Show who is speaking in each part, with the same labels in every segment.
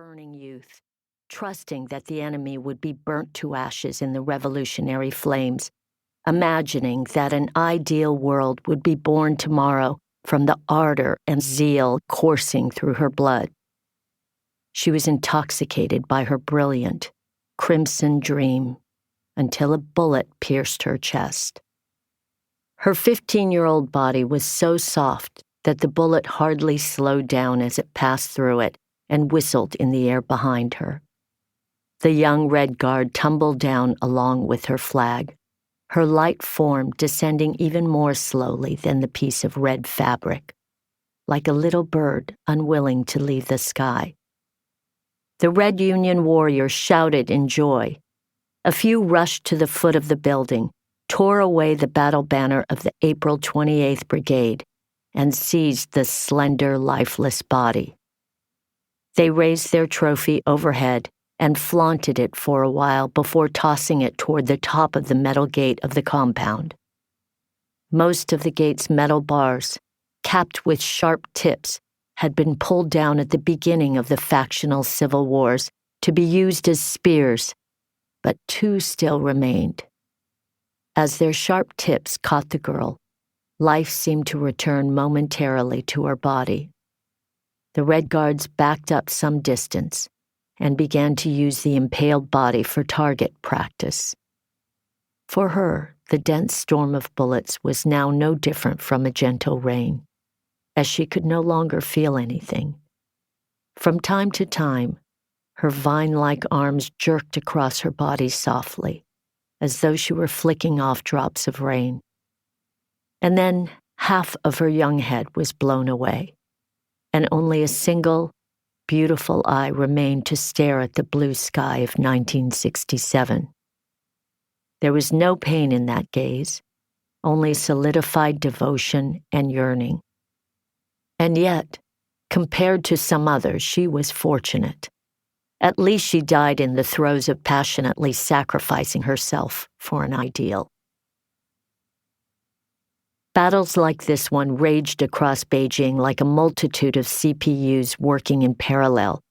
Speaker 1: burning youth, trusting that the enemy would be burnt to ashes in the revolutionary flames, imagining that an ideal world would be born tomorrow from the ardor and zeal coursing through her blood. She was intoxicated by her brilliant, crimson dream until a bullet pierced her chest. Her 15-year-old body was so soft that the bullet hardly slowed down as it passed through it and whistled in the air behind her. The young Red Guard tumbled down along with her flag, her light form descending even more slowly than the piece of red fabric, like a little bird unwilling to leave the sky. The Red Union warriors shouted in joy. A few rushed to the foot of the building, tore away the battle banner of the April 28th Brigade, and seized the slender, lifeless body. They raised their trophy overhead and flaunted it for a while before tossing it toward the top of the metal gate of the compound. Most of the gate's metal bars, capped with sharp tips, had been pulled down at the beginning of the factional civil wars to be used as spears, but two still remained. As their sharp tips caught the girl, life seemed to return momentarily to her body. The Red Guards backed up some distance and began to use the impaled body for target practice. For her, the dense storm of bullets was now no different from a gentle rain, as she could no longer feel anything. From time to time, her vine-like arms jerked across her body softly, as though she were flicking off drops of rain. And then half of her young head was blown away, and only a single, beautiful eye remained to stare at the blue sky of 1967. There was no pain in that gaze, only solidified devotion and yearning. And yet, compared to some others, she was fortunate. At least she died in the throes of passionately sacrificing herself for an ideal. Battles like this one raged across Beijing like a multitude of CPUs working in parallel,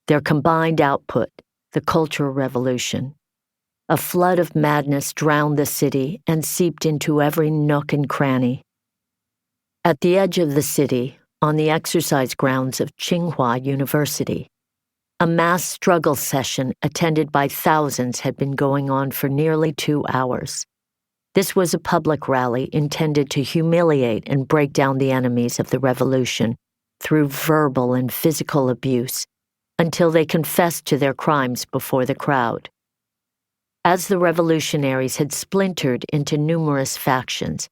Speaker 1: their combined output, the Cultural Revolution. A flood of madness drowned the city and seeped into every nook and cranny. At the edge of the city, on the exercise grounds of Tsinghua University, a mass struggle session attended by thousands had been going on for nearly 2 hours. This was a public rally intended to humiliate and break down the enemies of the revolution through verbal and physical abuse until they confessed to their crimes before the crowd. As the revolutionaries had splintered into numerous factions,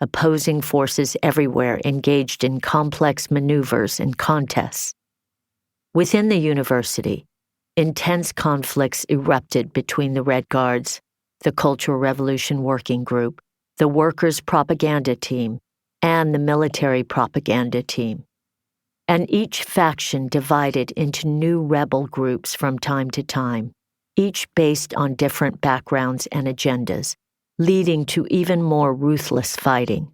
Speaker 1: opposing forces everywhere engaged in complex maneuvers and contests. Within the university, intense conflicts erupted between the Red Guards, the Cultural Revolution Working Group, the Workers' Propaganda Team, and the Military Propaganda Team. And each faction divided into new rebel groups from time to time, each based on different backgrounds and agendas, leading to even more ruthless fighting.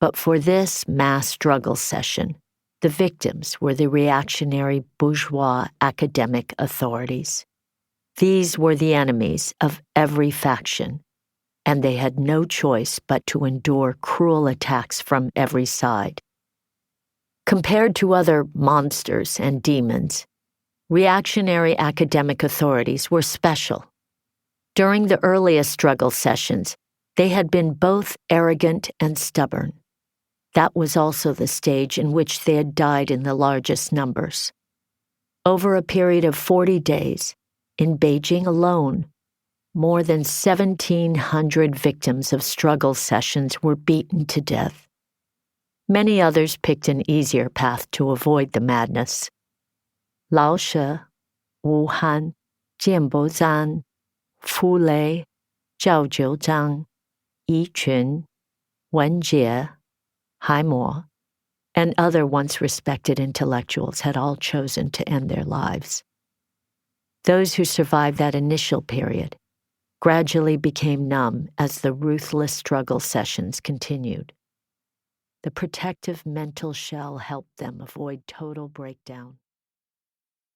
Speaker 1: But for this mass struggle session, the victims were the reactionary bourgeois academic authorities. These were the enemies of every faction, and they had no choice but to endure cruel attacks from every side. Compared to other monsters and demons, reactionary academic authorities were special. During the earliest struggle sessions, they had been both arrogant and stubborn. That was also the stage in which they had died in the largest numbers. Over a period of 40 days, in Beijing alone, more than 1,700 victims of struggle sessions were beaten to death. Many others picked an easier path to avoid the madness. Laoshe, Wuhan, Jianbozhan, Fulei, Zhaojiuzhang, Yiqun, Wenjie, Haimo, and other once respected intellectuals had all chosen to end their lives. Those who survived that initial period gradually became numb as the ruthless struggle sessions continued. The protective mental shell helped them avoid total breakdown.